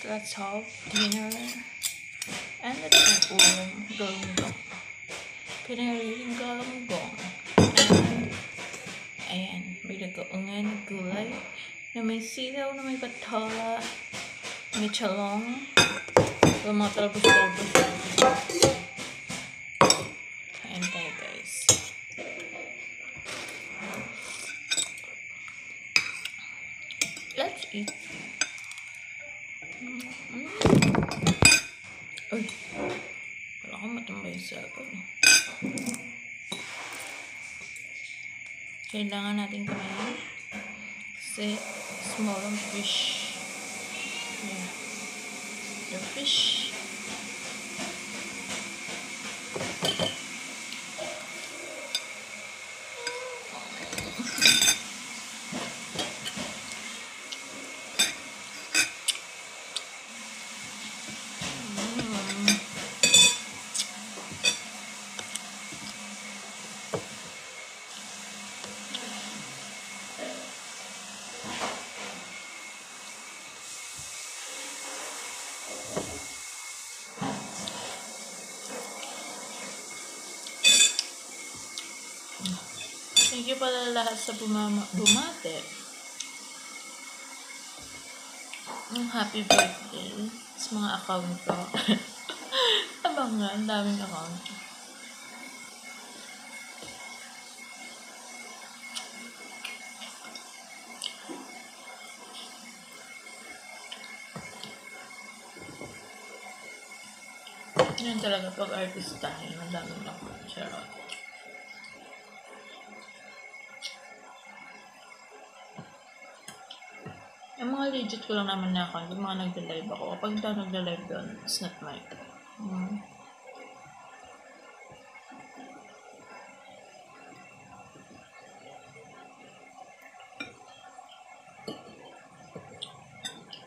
let's have dinner. And let's have galunggong. Pinariling galunggong. And, ayan, may nag-uungan na gulay na may silaw, na may patola, may chalong, mga talbos-talbos. Ayan tayo, guys. Let's eat. Uy, wala akong matambay sa ako. Kailangan natin kumain kasi small fish. Yeah. The fish. Thank you pala lahat sa bumate. Happy birthday sa mga account ko. Abang nga, ang daming account. Yan talaga pag artistahin, ang daming account. Charot. Yung mga legit ko lang naman na account, yung mga nagda-live ako. Kapag hindi ako nagda-live doon, it's not my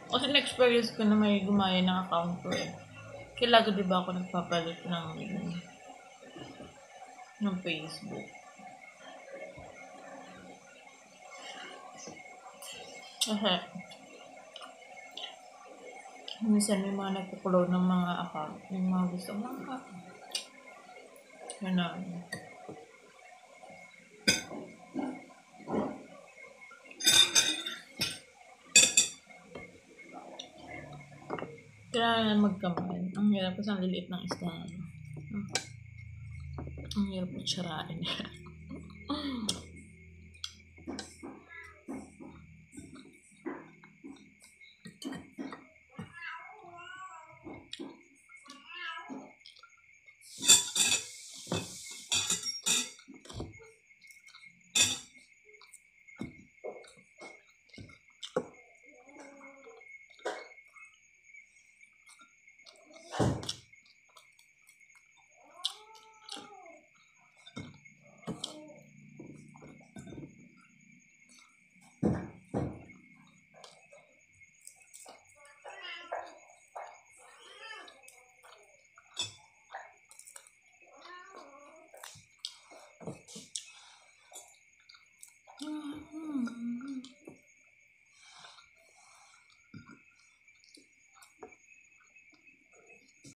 Kasi na-experience ko na may gumaya ng account ko eh. Kaya lagi diba ako nagpapalit ng Facebook. Kasi minsan may mga nagpo-upload ng mga account, yung mga gusto mga ganun. Kailangan na magkamay. Ang hirap kasi ang liliit ng isda. Ang hirap po tsarain.